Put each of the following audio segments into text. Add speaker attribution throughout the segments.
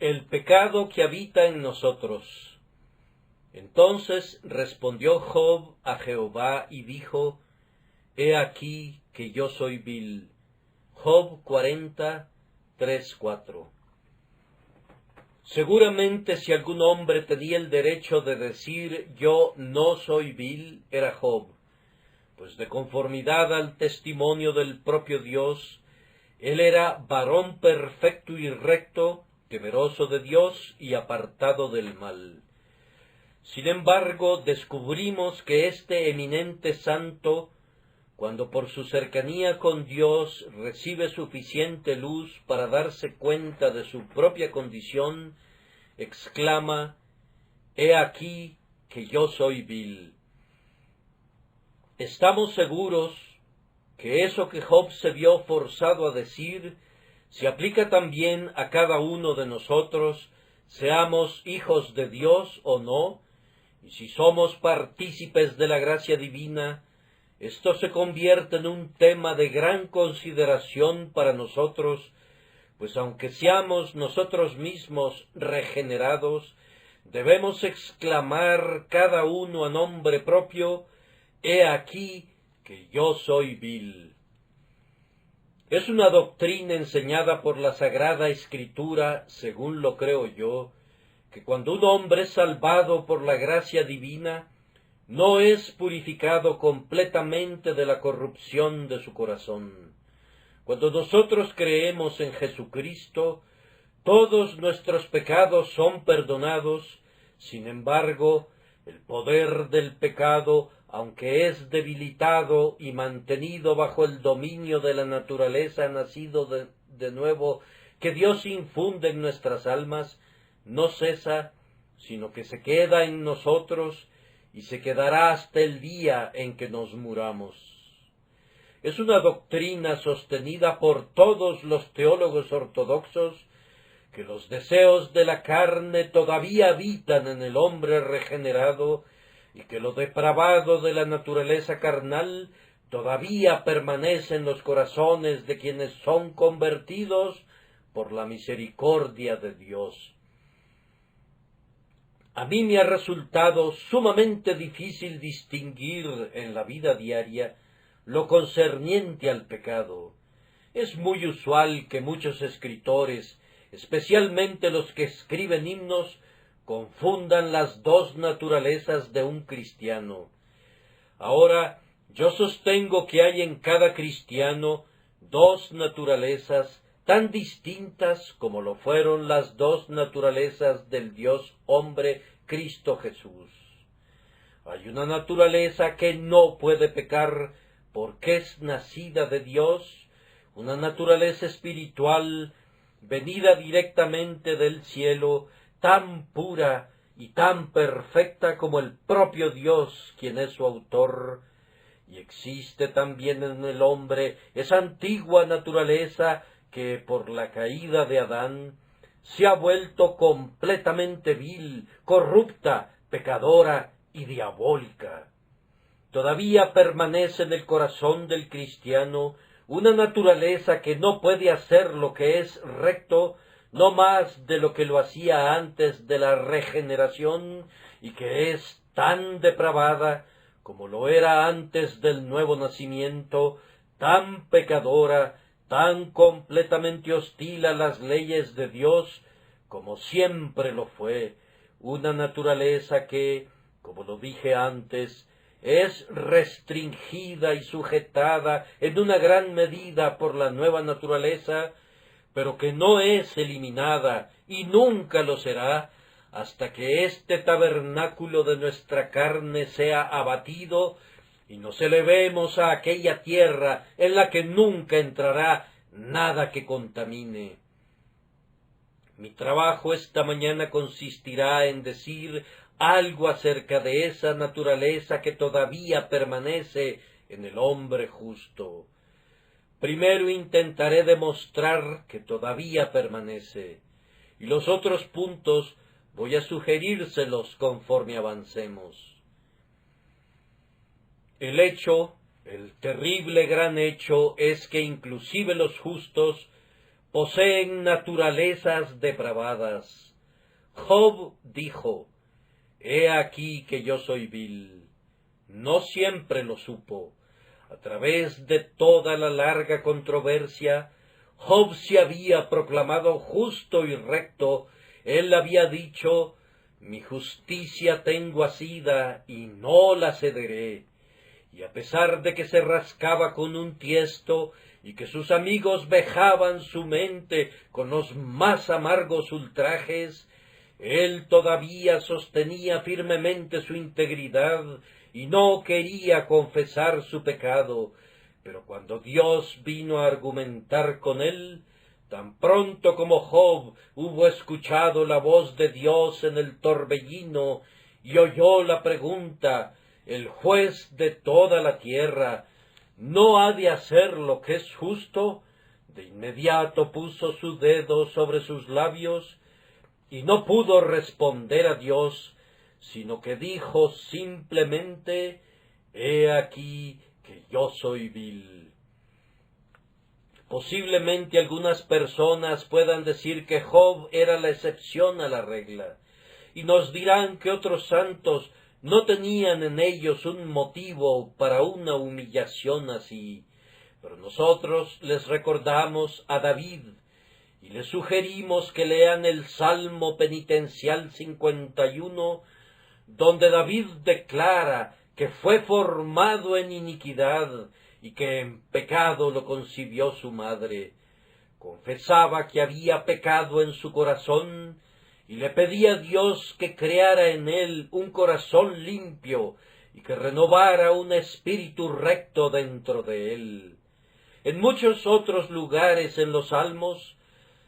Speaker 1: El pecado que habita en nosotros. Entonces respondió Job a Jehová y dijo: He aquí que yo soy vil. Job 40, 3, 4. Seguramente si algún hombre tenía el derecho de decir yo no soy vil, era Job, pues de conformidad al testimonio del propio Dios, él era varón perfecto y recto, temeroso de Dios y apartado del mal. Sin embargo, descubrimos que este eminente santo, cuando por su cercanía con Dios recibe suficiente luz para darse cuenta de su propia condición, exclama: He aquí que yo soy vil. Estamos seguros que eso que Job se vio forzado a decir se aplica también a cada uno de nosotros, seamos hijos de Dios o no, y si somos partícipes de la gracia divina, esto se convierte en un tema de gran consideración para nosotros, pues aunque seamos nosotros mismos regenerados, debemos exclamar cada uno a nombre propio: He aquí que yo soy vil. Es una doctrina enseñada por la Sagrada Escritura, según lo creo yo, que cuando un hombre es salvado por la gracia divina, no es purificado completamente de la corrupción de su corazón. Cuando nosotros creemos en Jesucristo, todos nuestros pecados son perdonados. Sin embargo, el poder del pecado, aunque es debilitado y mantenido bajo el dominio de la naturaleza nacido de nuevo que Dios infunde en nuestras almas, no cesa, sino que se queda en nosotros y se quedará hasta el día en que nos muramos. Es una doctrina sostenida por todos los teólogos ortodoxos, que los deseos de la carne todavía habitan en el hombre regenerado y que lo depravado de la naturaleza carnal todavía permanece en los corazones de quienes son convertidos por la misericordia de Dios. A mí me ha resultado sumamente difícil distinguir en la vida diaria lo concerniente al pecado. Es muy usual que muchos escritores, especialmente los que escriben himnos, confundan las dos naturalezas de un cristiano. Ahora, yo sostengo que hay en cada cristiano dos naturalezas tan distintas como lo fueron las dos naturalezas del Dios hombre Cristo Jesús. Hay una naturaleza que no puede pecar porque es nacida de Dios, una naturaleza espiritual venida directamente del cielo, tan pura y tan perfecta como el propio Dios, quien es su autor. Y existe también en el hombre esa antigua naturaleza que, por la caída de Adán, se ha vuelto completamente vil, corrupta, pecadora y diabólica. Todavía permanece en el corazón del cristiano una naturaleza que no puede hacer lo que es recto, no más de lo que lo hacía antes de la regeneración, y que es tan depravada como lo era antes del nuevo nacimiento, tan pecadora, tan completamente hostil a las leyes de Dios, como siempre lo fue, una naturaleza que, como lo dije antes, es restringida y sujetada en una gran medida por la nueva naturaleza, pero que no es eliminada y nunca lo será hasta que este tabernáculo de nuestra carne sea abatido y nos elevemos a aquella tierra en la que nunca entrará nada que contamine. Mi trabajo esta mañana consistirá en decir algo acerca de esa naturaleza que todavía permanece en el hombre justo. Primero intentaré demostrar que todavía permanece, y los otros puntos voy a sugerírselos conforme avancemos. El terrible gran hecho, es que inclusive los justos poseen naturalezas depravadas. Job dijo, «He aquí que yo soy vil». No siempre lo supo. A través de toda la larga controversia, Job se había proclamado justo y recto. Él había dicho, «Mi justicia tengo asida y no la cederé». Y a pesar de que se rascaba con un tiesto y que sus amigos vejaban su mente con los más amargos ultrajes, él todavía sostenía firmemente su integridad y no quería confesar su pecado. Pero cuando Dios vino a argumentar con él, tan pronto como Job hubo escuchado la voz de Dios en el torbellino y oyó la pregunta, el juez de toda la tierra, ¿no ha de hacer lo que es justo? De inmediato puso su dedo sobre sus labios y no pudo responder a Dios, sino que dijo simplemente, «He aquí que yo soy vil». Posiblemente algunas personas puedan decir que Job era la excepción a la regla, y nos dirán que otros santos no tenían en ellos un motivo para una humillación así, pero nosotros les recordamos a David, y les sugerimos que lean el Salmo Penitencial 51, donde David declara que fue formado en iniquidad y que en pecado lo concibió su madre. Confesaba que había pecado en su corazón y le pedía a Dios que creara en él un corazón limpio y que renovara un espíritu recto dentro de él. En muchos otros lugares en los Salmos,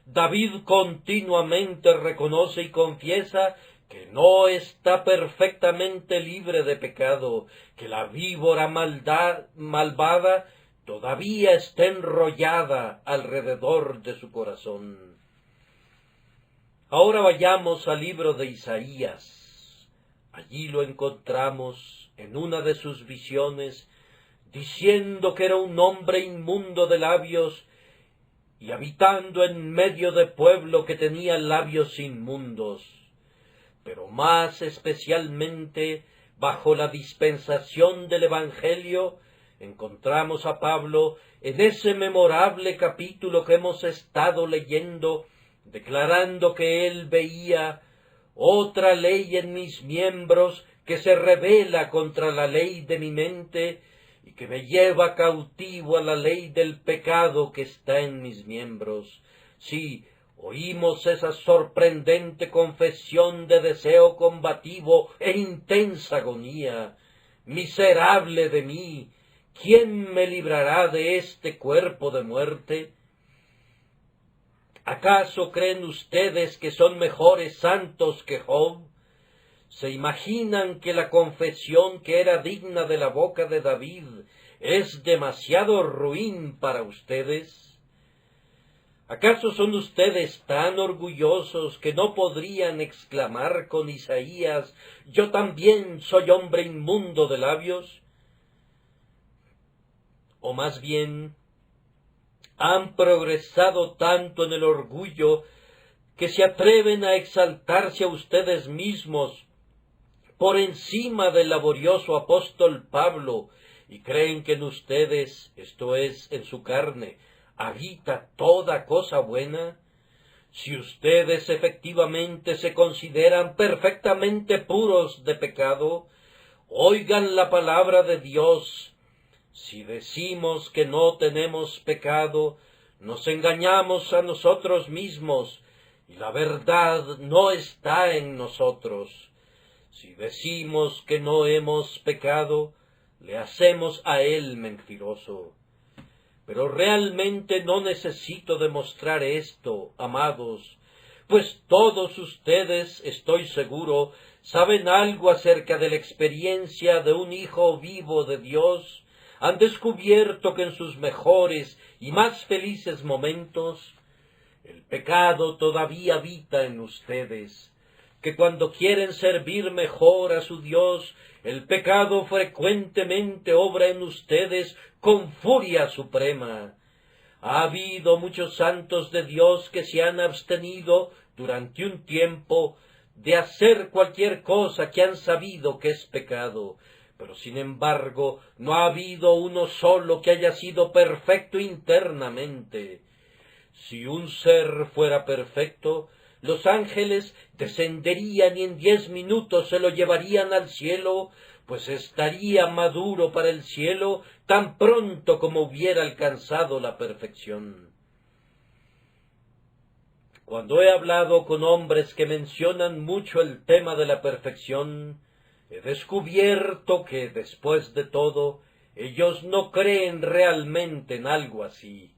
Speaker 1: David continuamente reconoce y confiesa que no está perfectamente libre de pecado, que la víbora malvada todavía está enrollada alrededor de su corazón. Ahora vayamos al libro de Isaías. Allí lo encontramos en una de sus visiones, diciendo que era un hombre inmundo de labios y habitando en medio de pueblo que tenía labios inmundos. Pero más especialmente bajo la dispensación del Evangelio, encontramos a Pablo en ese memorable capítulo que hemos estado leyendo, declarando que él veía otra ley en mis miembros que se rebela contra la ley de mi mente y que me lleva cautivo a la ley del pecado que está en mis miembros. Sí, oímos esa sorprendente confesión de deseo combativo e intensa agonía. Miserable de mí, ¿quién me librará de este cuerpo de muerte? ¿Acaso creen ustedes que son mejores santos que Job? ¿Se imaginan que la confesión que era digna de la boca de David es demasiado ruin para ustedes? ¿Acaso son ustedes tan orgullosos que no podrían exclamar con Isaías, «Yo también soy hombre inmundo de labios»? O más bien, han progresado tanto en el orgullo que se atreven a exaltarse a ustedes mismos por encima del laborioso apóstol Pablo y creen que en ustedes, esto es, en su carne, habita toda cosa buena. Si ustedes efectivamente se consideran perfectamente puros de pecado, oigan la palabra de Dios. Si decimos que no tenemos pecado, nos engañamos a nosotros mismos y la verdad no está en nosotros. Si decimos que no hemos pecado, le hacemos a él mentiroso. Pero realmente no necesito demostrar esto, amados, pues todos ustedes, estoy seguro, saben algo acerca de la experiencia de un hijo vivo de Dios. Han descubierto que en sus mejores y más felices momentos, el pecado todavía habita en ustedes, que cuando quieren servir mejor a su Dios, el pecado frecuentemente obra en ustedes con furia suprema. Ha habido muchos santos de Dios que se han abstenido durante un tiempo de hacer cualquier cosa que han sabido que es pecado, pero sin embargo no ha habido uno solo que haya sido perfecto internamente. Si un ser fuera perfecto, los ángeles descenderían y en 10 minutos se lo llevarían al cielo, pues estaría maduro para el cielo tan pronto como hubiera alcanzado la perfección. Cuando he hablado con hombres que mencionan mucho el tema de la perfección, he descubierto que, después de todo, ellos no creen realmente en algo así.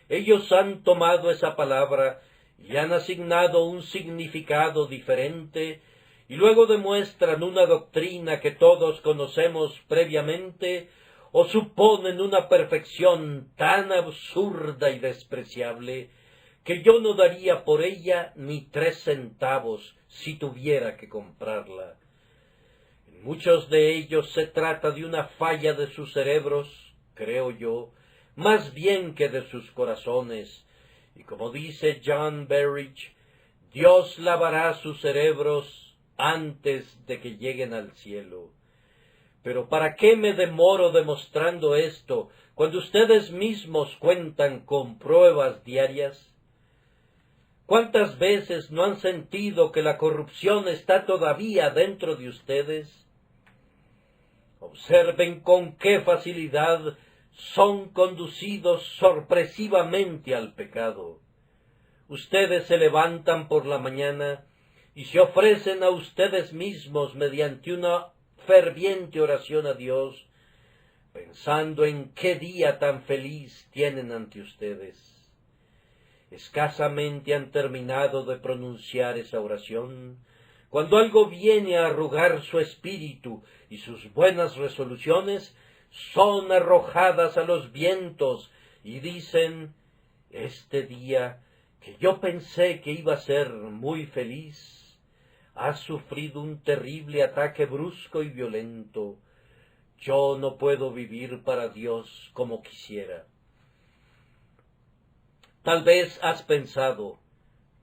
Speaker 1: Ellos han tomado esa palabra y han asignado un significado diferente, y luego demuestran una doctrina que todos conocemos previamente, o suponen una perfección tan absurda y despreciable, que yo no daría por ella ni 3 centavos si tuviera que comprarla. En muchos de ellos se trata de una falla de sus cerebros, creo yo, más bien que de sus corazones, y como dice John Berridge, Dios lavará sus cerebros antes de que lleguen al cielo. Pero ¿para qué me demoro demostrando esto cuando ustedes mismos cuentan con pruebas diarias? ¿Cuántas veces no han sentido que la corrupción está todavía dentro de ustedes? Observen con qué facilidad son conducidos sorpresivamente al pecado. Ustedes se levantan por la mañana y se ofrecen a ustedes mismos mediante una ferviente oración a Dios, pensando en qué día tan feliz tienen ante ustedes. Escasamente han terminado de pronunciar esa oración, cuando algo viene a arrugar su espíritu y sus buenas resoluciones son arrojadas a los vientos y dicen, este día que yo pensé que iba a ser muy feliz, ha sufrido un terrible ataque brusco y violento. Yo no puedo vivir para Dios como quisiera. Tal vez has pensado,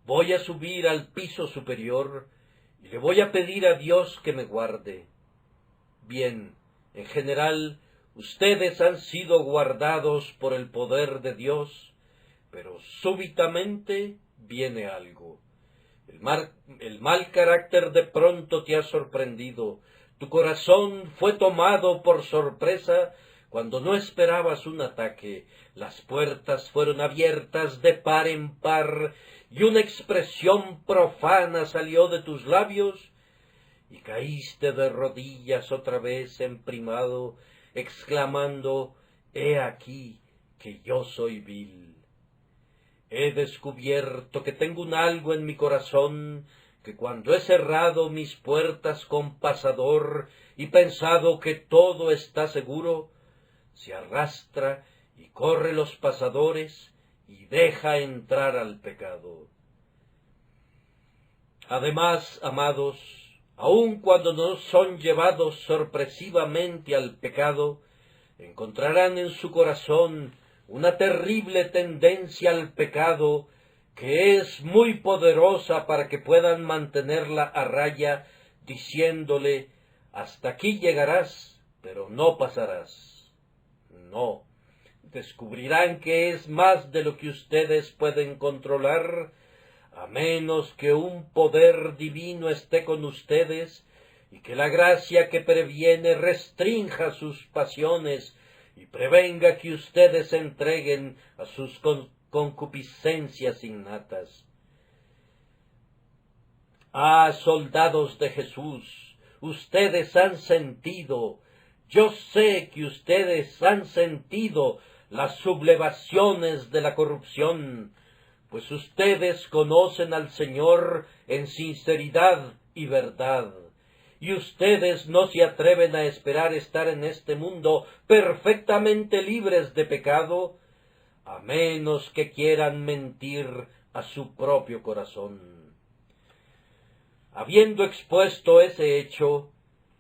Speaker 1: voy a subir al piso superior y le voy a pedir a Dios que me guarde. Bien, en general, ustedes han sido guardados por el poder de Dios, pero súbitamente viene algo. El mal carácter de pronto te ha sorprendido. Tu corazón fue tomado por sorpresa cuando no esperabas un ataque. Las puertas fueron abiertas de par en par y una expresión profana salió de tus labios y caíste de rodillas otra vez emprimado, exclamando, «He aquí que yo soy vil». He descubierto que tengo un algo en mi corazón que cuando he cerrado mis puertas con pasador y pensado que todo está seguro, se arrastra y corre los pasadores y deja entrar al pecado. Además, amados, aun cuando no son llevados sorpresivamente al pecado, encontrarán en su corazón una terrible tendencia al pecado que es muy poderosa para que puedan mantenerla a raya, diciéndole, hasta aquí llegarás, pero no pasarás. No, descubrirán que es más de lo que ustedes pueden controlar, a menos que un poder divino esté con ustedes y que la gracia que previene restrinja sus pasiones y prevenga que ustedes se entreguen a sus concupiscencias innatas. Ah, soldados de Jesús, ustedes han sentido, yo sé que ustedes han sentido las sublevaciones de la corrupción, pues ustedes conocen al Señor en sinceridad y verdad. Y ustedes no se atreven a esperar estar en este mundo perfectamente libres de pecado, a menos que quieran mentir a su propio corazón. Habiendo expuesto ese hecho,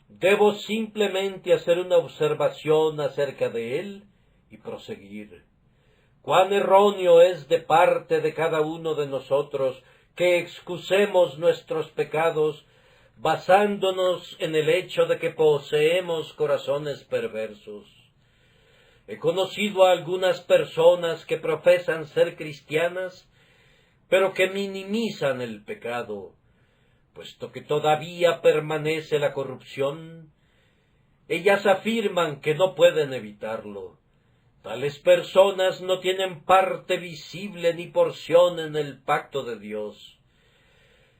Speaker 1: debo simplemente hacer una observación acerca de él y proseguir. Cuán erróneo es de parte de cada uno de nosotros que excusemos nuestros pecados basándonos en el hecho de que poseemos corazones perversos. He conocido a algunas personas que profesan ser cristianas, pero que minimizan el pecado, puesto que todavía permanece la corrupción. Ellas afirman que no pueden evitarlo. Tales personas no tienen parte visible ni porción en el pacto de Dios.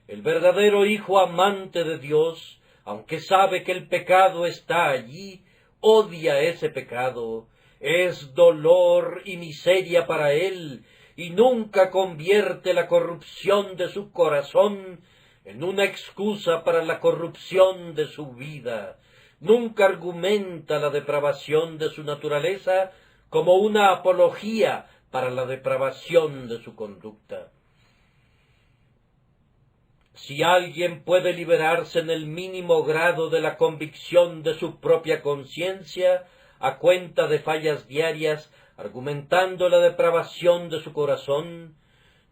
Speaker 1: El verdadero hijo amante de Dios, aunque sabe que el pecado está allí, odia ese pecado, es dolor y miseria para él, y nunca convierte la corrupción de su corazón en una excusa para la corrupción de su vida. Nunca argumenta la depravación de su naturaleza como una apología para la depravación de su conducta. Si alguien puede liberarse en el mínimo grado de la convicción de su propia conciencia, a cuenta de fallas diarias, argumentando la depravación de su corazón,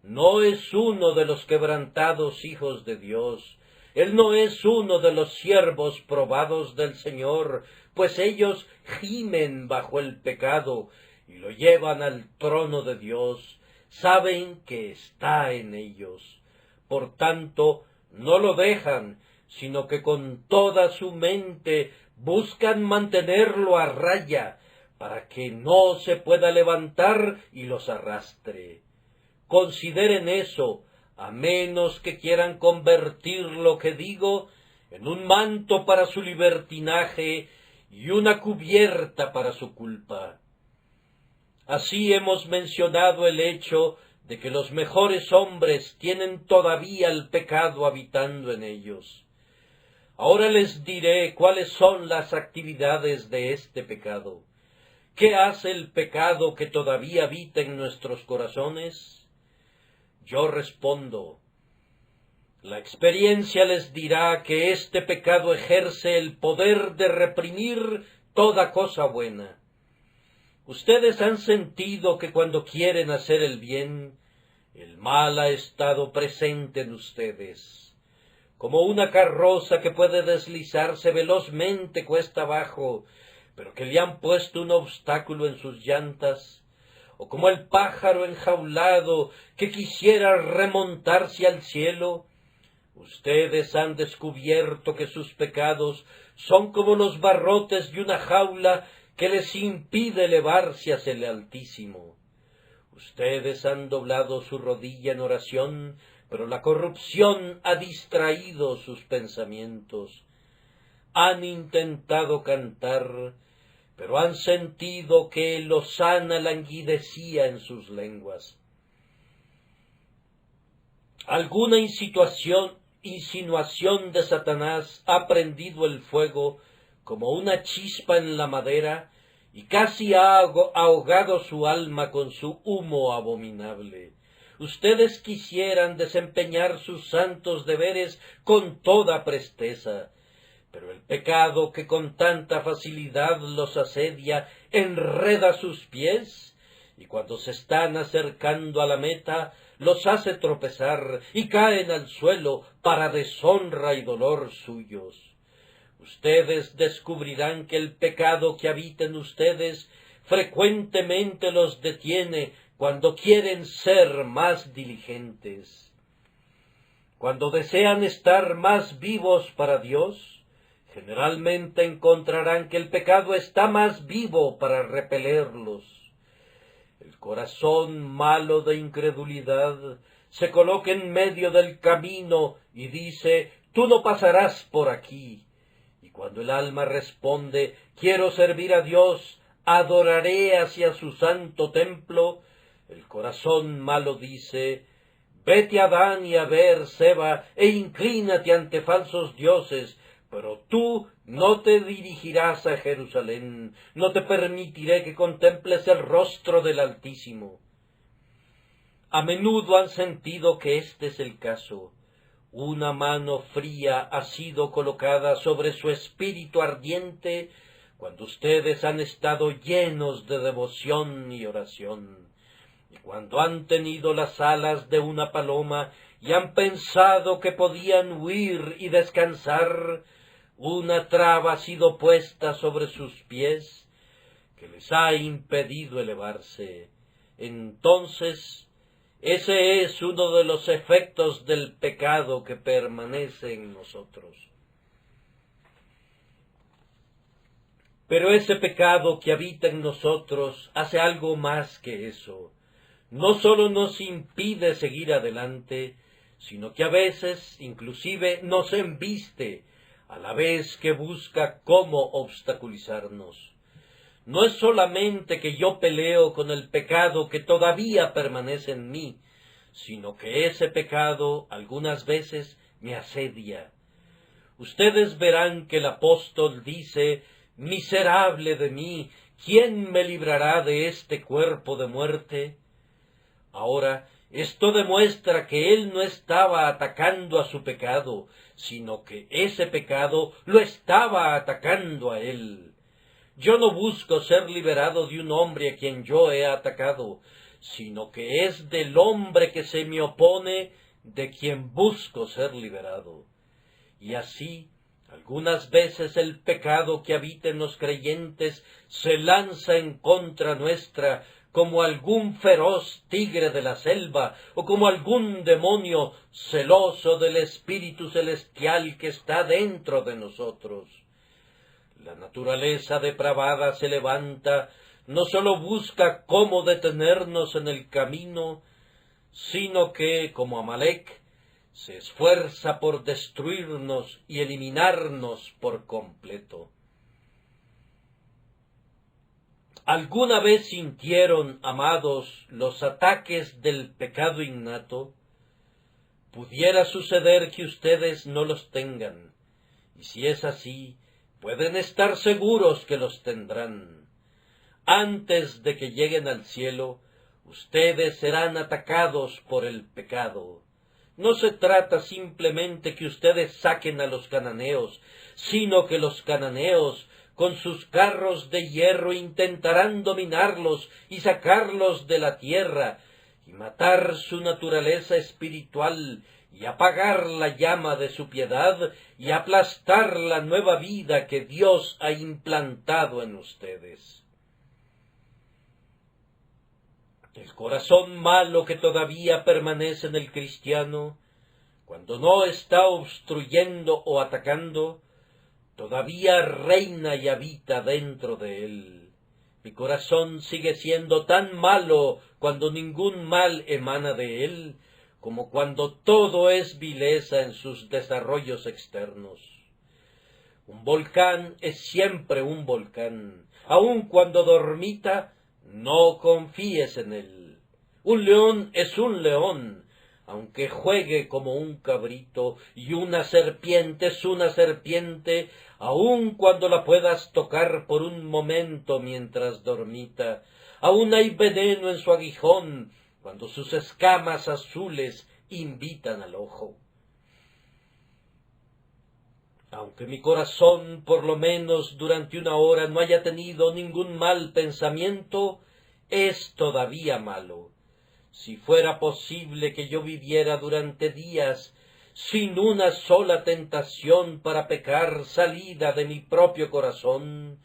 Speaker 1: no es uno de los quebrantados hijos de Dios. Él no es uno de los siervos probados del Señor, pues ellos gimen bajo el pecado y lo llevan al trono de Dios. Saben que está en ellos. Por tanto, no lo dejan, sino que con toda su mente buscan mantenerlo a raya, para que no se pueda levantar y los arrastre. Consideren eso, a menos que quieran convertir lo que digo en un manto para su libertinaje y una cubierta para su culpa. Así hemos mencionado el hecho de que los mejores hombres tienen todavía el pecado habitando en ellos. Ahora les diré cuáles son las actividades de este pecado. ¿Qué hace el pecado que todavía habita en nuestros corazones? Yo respondo, la experiencia les dirá que este pecado ejerce el poder de reprimir toda cosa buena. Ustedes han sentido que cuando quieren hacer el bien, el mal ha estado presente en ustedes, como una carroza que puede deslizarse velozmente cuesta abajo, pero que le han puesto un obstáculo en sus llantas, o como el pájaro enjaulado que quisiera remontarse al cielo. Ustedes han descubierto que sus pecados son como los barrotes de una jaula que les impide elevarse hacia el Altísimo. Ustedes han doblado su rodilla en oración, pero la corrupción ha distraído sus pensamientos. Han intentado cantar, pero han sentido que lozana languidecía en sus lenguas. Alguna insinuación de Satanás ha prendido el fuego como una chispa en la madera y casi ha ahogado su alma con su humo abominable. Ustedes quisieran desempeñar sus santos deberes con toda presteza, pero el pecado que con tanta facilidad los asedia enreda sus pies, y cuando se están acercando a la meta, los hace tropezar y caen al suelo para deshonra y dolor suyos. Ustedes descubrirán que el pecado que habita en ustedes frecuentemente los detiene cuando quieren ser más diligentes. Cuando desean estar más vivos para Dios, generalmente encontrarán que el pecado está más vivo para repelerlos. El corazón malo de incredulidad se coloca en medio del camino y dice, «Tú no pasarás por aquí». Y cuando el alma responde, «Quiero servir a Dios, adoraré hacia su santo templo», el corazón malo dice, «Vete a Dan y a Beer-seba e inclínate ante falsos dioses, pero tú no te dirigirás a Jerusalén, no te permitiré que contemples el rostro del Altísimo». A menudo han sentido que este es el caso. Una mano fría ha sido colocada sobre su espíritu ardiente cuando ustedes han estado llenos de devoción y oración. y cuando han tenido las alas de una paloma y han pensado que podían huir y descansar, una traba ha sido puesta sobre sus pies que les ha impedido elevarse. Entonces, ese es uno de los efectos del pecado que permanece en nosotros. Pero ese pecado que habita en nosotros hace algo más que eso. No sólo nos impide seguir adelante, sino que a veces, inclusive, nos embiste, a la vez que busca cómo obstaculizarnos. No es solamente que yo peleo con el pecado que todavía permanece en mí, sino que ese pecado algunas veces me asedia. Ustedes verán que el apóstol dice: «Miserable de mí, ¿quién me librará de este cuerpo de muerte?». Ahora, esto demuestra que él no estaba atacando a su pecado, sino que ese pecado lo estaba atacando a él. Yo no busco ser liberado de un hombre a quien yo he atacado, sino que es del hombre que se me opone de quien busco ser liberado. Y así, algunas veces el pecado que habita en los creyentes se lanza en contra nuestra como algún feroz tigre de la selva o como algún demonio celoso del espíritu celestial que está dentro de nosotros. La naturaleza depravada se levanta, no sólo busca cómo detenernos en el camino, sino que, como Amalec, se esfuerza por destruirnos y eliminarnos por completo. ¿Alguna vez sintieron, amados, los ataques del pecado innato? Pudiera suceder que ustedes no los tengan, y si es así, pueden estar seguros que los tendrán. Antes de que lleguen al cielo, ustedes serán atacados por el pecado. No se trata simplemente que ustedes saquen a los cananeos, sino que los cananeos, con sus carros de hierro, intentarán dominarlos y sacarlos de la tierra, y matar su naturaleza espiritual, y apagar la llama de su piedad, y aplastar la nueva vida que Dios ha implantado en ustedes. El corazón malo que todavía permanece en el cristiano, cuando no está obstruyendo o atacando, todavía reina y habita dentro de él. Mi corazón sigue siendo tan malo cuando ningún mal emana de él, como cuando todo es vileza en sus desarrollos externos. Un volcán es siempre un volcán, aun cuando dormita, no confíes en él. Un león es un león, aunque juegue como un cabrito, y una serpiente es una serpiente, aun cuando la puedas tocar por un momento mientras dormita. Aún hay veneno en su aguijón, cuando sus escamas azules invitan al ojo. Aunque mi corazón, por lo menos durante una hora, no haya tenido ningún mal pensamiento, es todavía malo. Si fuera posible que yo viviera durante días sin una sola tentación para pecar salida de mi propio corazón,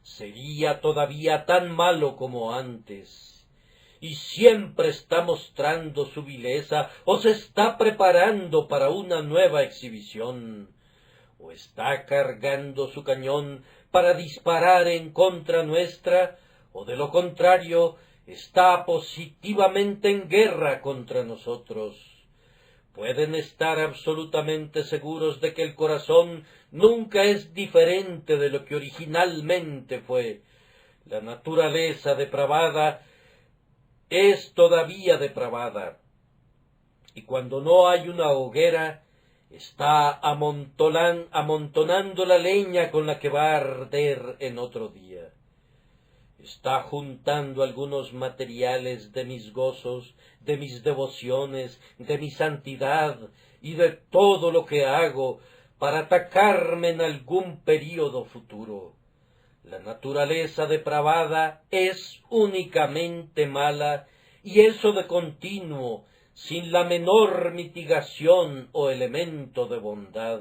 Speaker 1: sería todavía tan malo como antes. Y siempre está mostrando su vileza, o se está preparando para una nueva exhibición, o está cargando su cañón para disparar en contra nuestra, o de lo contrario, está positivamente en guerra contra nosotros. Pueden estar absolutamente seguros de que el corazón nunca es diferente de lo que originalmente fue. La naturaleza depravada es todavía depravada, y cuando no hay una hoguera, está amontonando la leña con la que va a arder en otro día. Está juntando algunos materiales de mis gozos, de mis devociones, de mi santidad y de todo lo que hago para atacarme en algún período futuro. La naturaleza depravada es únicamente mala y eso de continuo, sin la menor mitigación o elemento de bondad.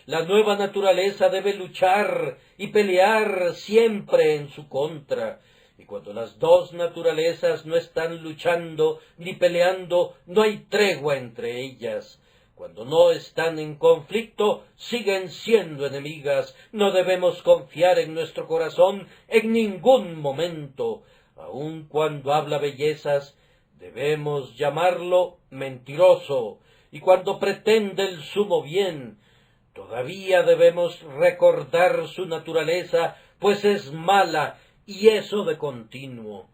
Speaker 1: La nueva naturaleza debe luchar y pelear siempre en su contra, y cuando las dos naturalezas no están luchando ni peleando, no hay tregua entre ellas. Cuando no están en conflicto, siguen siendo enemigas. No debemos confiar en nuestro corazón en ningún momento. Aun cuando habla bellezas, debemos llamarlo mentiroso. Y cuando pretende el sumo bien, todavía debemos recordar su naturaleza, pues es mala, y eso de continuo.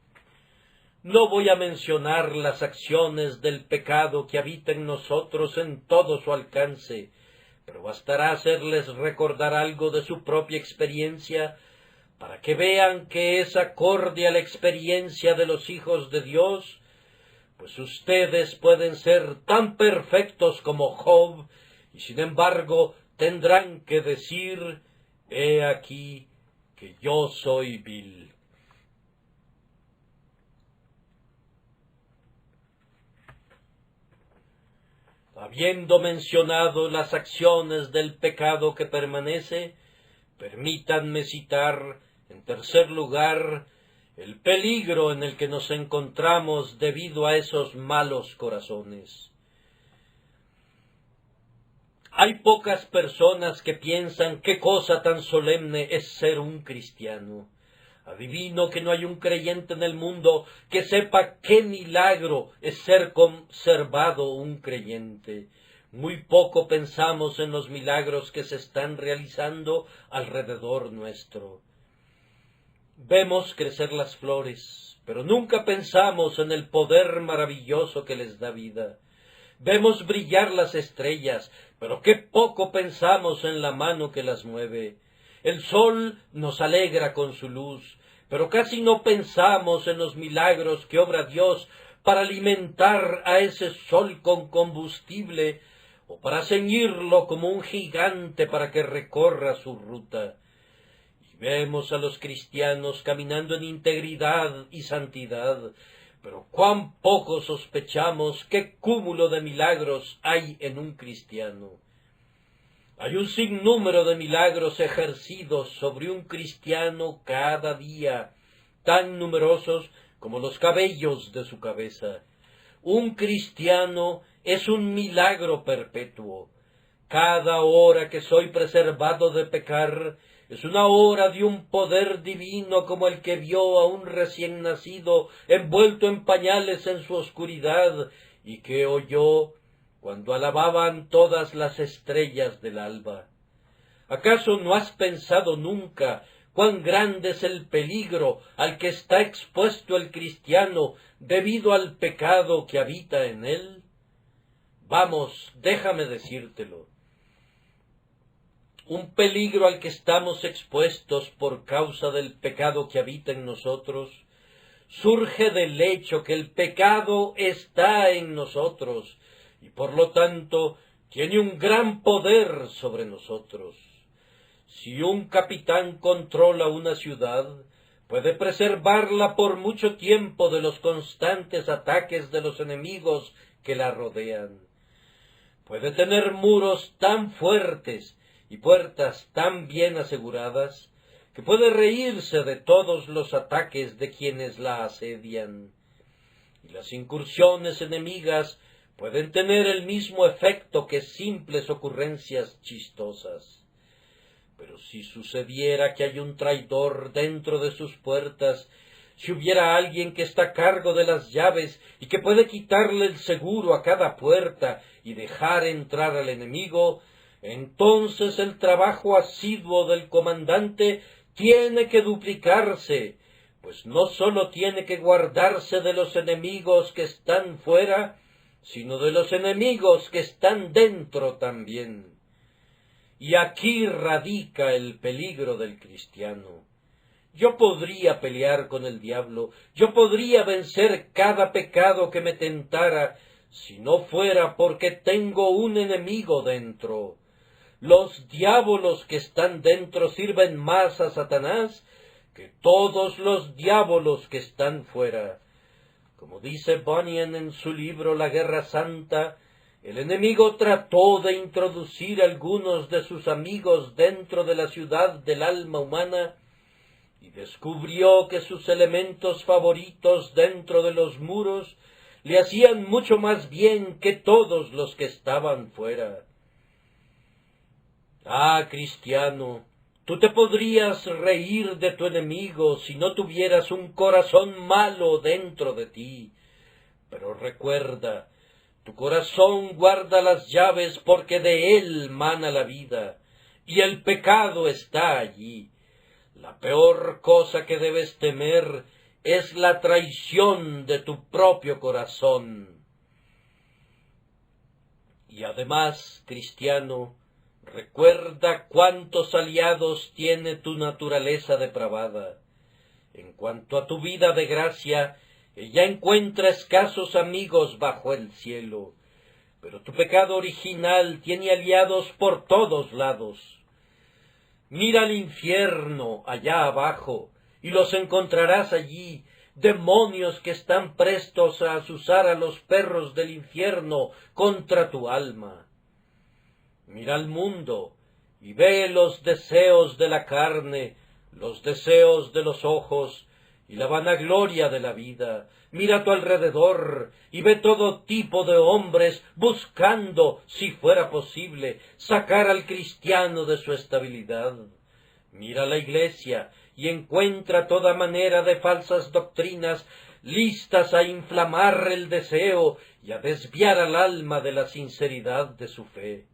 Speaker 1: No voy a mencionar las acciones del pecado que habita en nosotros en todo su alcance, pero bastará hacerles recordar algo de su propia experiencia para que vean que es acorde a la experiencia de los hijos de Dios, pues ustedes pueden ser tan perfectos como Job, y sin embargo tendrán que decir: he aquí que yo soy vil. Habiendo mencionado las acciones del pecado que permanece, permítanme citar, en tercer lugar, el peligro en el que nos encontramos debido a esos malos corazones. Hay pocas personas que piensan qué cosa tan solemne es ser un cristiano. Adivino que no hay un creyente en el mundo que sepa qué milagro es ser conservado un creyente. Muy poco pensamos en los milagros que se están realizando alrededor nuestro. Vemos crecer las flores, pero nunca pensamos en el poder maravilloso que les da vida. Vemos brillar las estrellas, pero qué poco pensamos en la mano que las mueve. El sol nos alegra con su luz, pero casi no pensamos en los milagros que obra Dios para alimentar a ese sol con combustible o para ceñirlo como un gigante para que recorra su ruta. Y vemos a los cristianos caminando en integridad y santidad, pero cuán poco sospechamos qué cúmulo de milagros hay en un cristiano. Hay un sinnúmero de milagros ejercidos sobre un cristiano cada día, tan numerosos como los cabellos de su cabeza. Un cristiano es un milagro perpetuo. Cada hora que soy preservado de pecar es una hora de un poder divino como el que vio a un recién nacido envuelto en pañales en su oscuridad y que oyó cuando alababan todas las estrellas del alba. ¿Acaso no has pensado nunca cuán grande es el peligro al que está expuesto el cristiano debido al pecado que habita en él? Vamos, déjame decírtelo. Un peligro al que estamos expuestos por causa del pecado que habita en nosotros surge del hecho que el pecado está en nosotros y por lo tanto tiene un gran poder sobre nosotros. Si un capitán controla una ciudad, puede preservarla por mucho tiempo de los constantes ataques de los enemigos que la rodean. Puede tener muros tan fuertes y puertas tan bien aseguradas que puede reírse de todos los ataques de quienes la asedian. Y las incursiones enemigas pueden tener el mismo efecto que simples ocurrencias chistosas. Pero si sucediera que hay un traidor dentro de sus puertas, si hubiera alguien que está a cargo de las llaves y que puede quitarle el seguro a cada puerta y dejar entrar al enemigo, entonces el trabajo asiduo del comandante tiene que duplicarse, pues no sólo tiene que guardarse de los enemigos que están fuera, sino de los enemigos que están dentro también. Y aquí radica el peligro del cristiano. Yo podría pelear con el diablo, yo podría vencer cada pecado que me tentara, si no fuera porque tengo un enemigo dentro. Los diábolos que están dentro sirven más a Satanás que todos los diábolos que están fuera. Como dice Bunyan en su libro La Guerra Santa, el enemigo trató de introducir algunos de sus amigos dentro de la ciudad del alma humana y descubrió que sus elementos favoritos dentro de los muros le hacían mucho más bien que todos los que estaban fuera. Ah, cristiano, tú te podrías reír de tu enemigo si no tuvieras un corazón malo dentro de ti. Pero recuerda, tu corazón guarda las llaves porque de él mana la vida, y el pecado está allí. La peor cosa que debes temer es la traición de tu propio corazón. Y además, cristiano, recuerda cuántos aliados tiene tu naturaleza depravada. En cuanto a tu vida de gracia, ella encuentra escasos amigos bajo el cielo, pero tu pecado original tiene aliados por todos lados. Mira al infierno allá abajo, y los encontrarás allí, demonios que están prestos a azuzar a los perros del infierno contra tu alma. Mira al mundo, y ve los deseos de la carne, los deseos de los ojos, y la vanagloria de la vida. Mira a tu alrededor, y ve todo tipo de hombres buscando, si fuera posible, sacar al cristiano de su estabilidad. Mira la Iglesia, y encuentra toda manera de falsas doctrinas listas a inflamar el deseo y a desviar al alma de la sinceridad de su fe.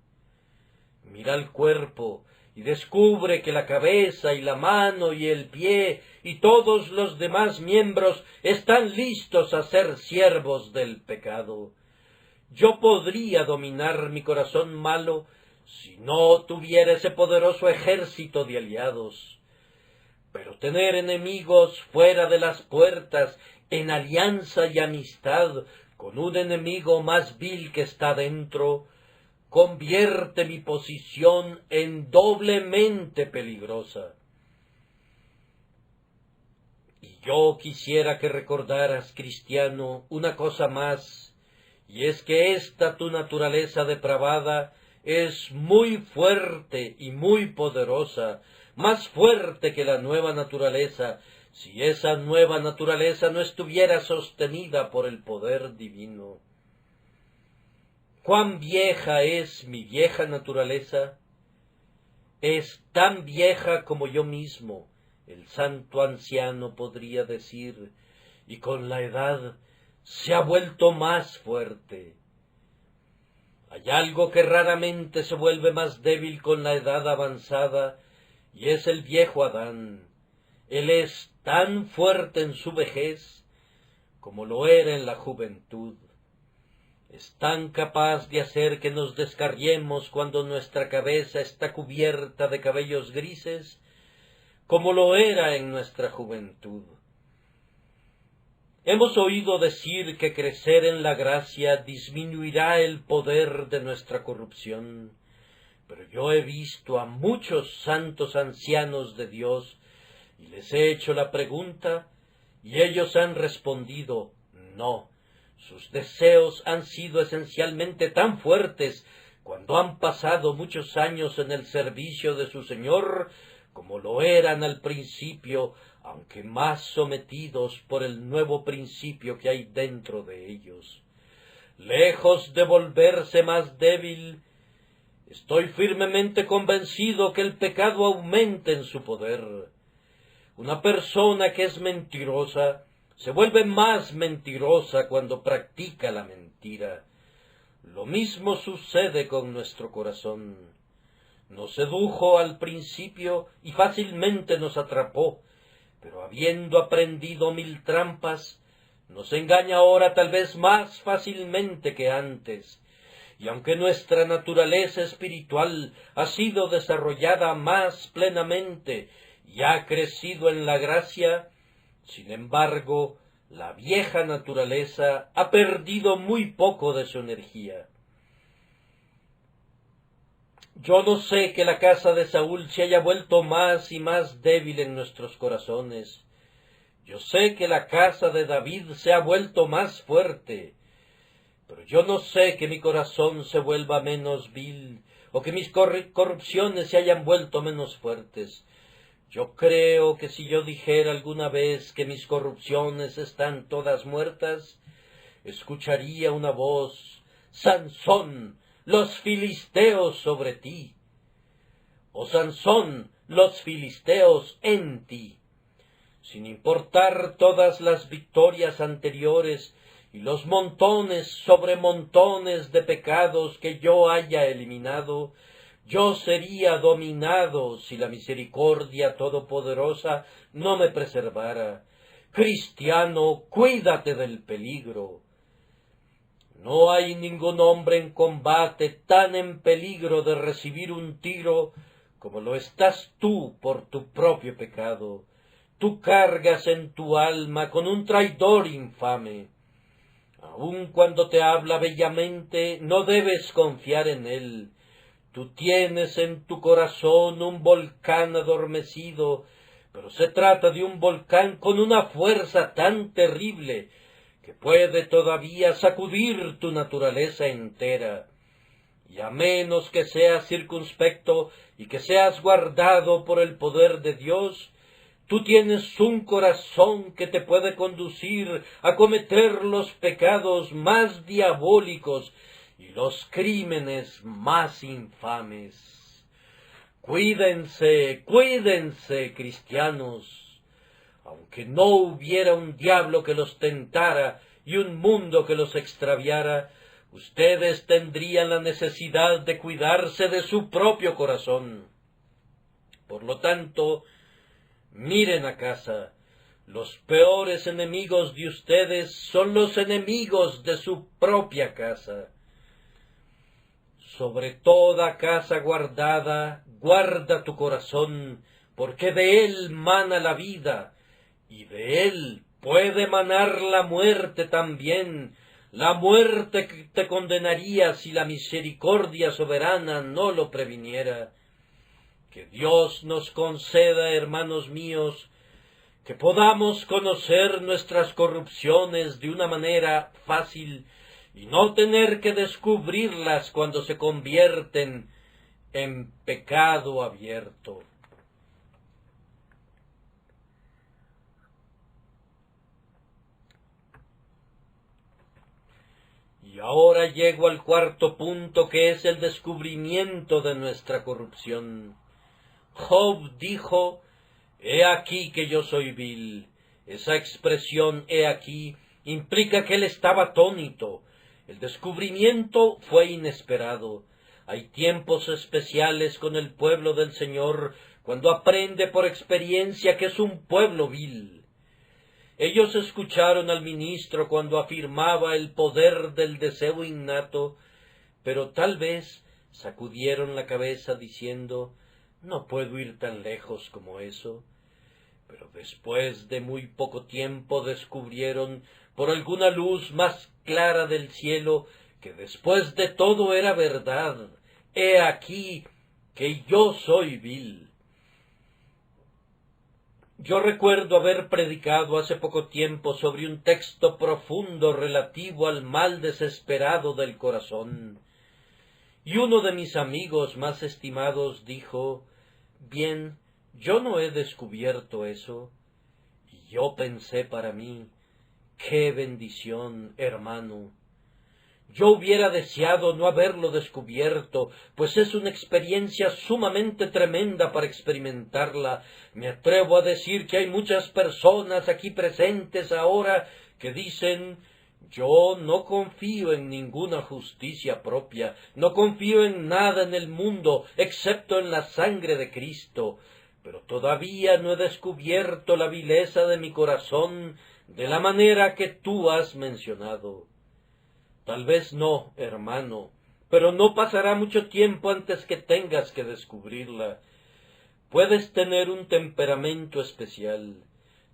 Speaker 1: Mira el cuerpo, y descubre que la cabeza y la mano y el pie y todos los demás miembros están listos a ser siervos del pecado. Yo podría dominar mi corazón malo si no tuviera ese poderoso ejército de aliados. Pero tener enemigos fuera de las puertas, en alianza y amistad con un enemigo más vil que está dentro, convierte mi posición en doblemente peligrosa. Y yo quisiera que recordaras, cristiano, una cosa más, y es que esta tu naturaleza depravada es muy fuerte y muy poderosa, más fuerte que la nueva naturaleza, si esa nueva naturaleza no estuviera sostenida por el poder divino. ¿Cuán vieja es mi vieja naturaleza? Es tan vieja como yo mismo, el santo anciano podría decir, y con la edad se ha vuelto más fuerte. Hay algo que raramente se vuelve más débil con la edad avanzada, y es el viejo Adán. Él es tan fuerte en su vejez como lo era en la juventud. Es tan capaz de hacer que nos descarriemos cuando nuestra cabeza está cubierta de cabellos grises, como lo era en nuestra juventud. Hemos oído decir que crecer en la gracia disminuirá el poder de nuestra corrupción, pero yo he visto a muchos santos ancianos de Dios y les he hecho la pregunta, y ellos han respondido, no. Sus deseos han sido esencialmente tan fuertes cuando han pasado muchos años en el servicio de su Señor, como lo eran al principio, aunque más sometidos por el nuevo principio que hay dentro de ellos. Lejos de volverse más débil, estoy firmemente convencido que el pecado aumenta en su poder. Una persona que es mentirosa se vuelve más mentirosa cuando practica la mentira. Lo mismo sucede con nuestro corazón. Nos sedujo al principio y fácilmente nos atrapó, pero habiendo aprendido 1000 trampas, nos engaña ahora tal vez más fácilmente que antes. Y aunque nuestra naturaleza espiritual ha sido desarrollada más plenamente y ha crecido en la gracia, sin embargo, la vieja naturaleza ha perdido muy poco de su energía. Yo no sé que la casa de Saúl se haya vuelto más y más débil en nuestros corazones. Yo sé que la casa de David se ha vuelto más fuerte, pero yo no sé que mi corazón se vuelva menos vil, o que mis corrupciones se hayan vuelto menos fuertes. Yo creo que si yo dijera alguna vez que mis corrupciones están todas muertas, escucharía una voz: Sansón, los filisteos sobre ti. O Sansón, los filisteos en ti. Sin importar todas las victorias anteriores y los montones sobre montones de pecados que yo haya eliminado, yo sería dominado si la misericordia todopoderosa no me preservara. Cristiano, cuídate del peligro. No hay ningún hombre en combate tan en peligro de recibir un tiro como lo estás tú por tu propio pecado. Tú cargas en tu alma con un traidor infame. Aun cuando te habla bellamente, no debes confiar en él. Tú tienes en tu corazón un volcán adormecido, pero se trata de un volcán con una fuerza tan terrible que puede todavía sacudir tu naturaleza entera. Y a menos que seas circunspecto y que seas guardado por el poder de Dios, tú tienes un corazón que te puede conducir a cometer los pecados más diabólicos y los crímenes más infames. Cuídense, cuídense, cristianos. Aunque no hubiera un diablo que los tentara y un mundo que los extraviara, ustedes tendrían la necesidad de cuidarse de su propio corazón. Por lo tanto, miren a casa. Los peores enemigos de ustedes son los enemigos de su propia casa. Sobre toda casa guardada, guarda tu corazón, porque de él mana la vida, y de él puede manar la muerte también, la muerte que te condenaría si la misericordia soberana no lo previniera. Que Dios nos conceda, hermanos míos, que podamos conocer nuestras corrupciones de una manera fácil y no tener que descubrirlas cuando se convierten en pecado abierto. Y ahora llego al cuarto punto, que es el descubrimiento de nuestra corrupción. Job dijo: «He aquí que yo soy vil». Esa expresión «he aquí» implica que él estaba atónito. El descubrimiento fue inesperado. Hay tiempos especiales con el pueblo del Señor cuando aprende por experiencia que es un pueblo vil. Ellos escucharon al ministro cuando afirmaba el poder del deseo innato, pero tal vez sacudieron la cabeza diciendo: «No puedo ir tan lejos como eso». Pero después de muy poco tiempo descubrieron, por alguna luz más clara del cielo, que después de todo era verdad. «He aquí que yo soy vil». Yo recuerdo haber predicado hace poco tiempo sobre un texto profundo relativo al mal desesperado del corazón, y uno de mis amigos más estimados dijo: «Bien, yo no he descubierto eso». Y yo pensé para mí: «¡Qué bendición, hermano!». Yo hubiera deseado no haberlo descubierto, pues es una experiencia sumamente tremenda para experimentarla. Me atrevo a decir que hay muchas personas aquí presentes ahora que dicen: «Yo no confío en ninguna justicia propia, no confío en nada en el mundo, excepto en la sangre de Cristo, pero todavía no he descubierto la vileza de mi corazón de la manera que tú has mencionado». Tal vez no, hermano, pero no pasará mucho tiempo antes que tengas que descubrirla. Puedes tener un temperamento especial.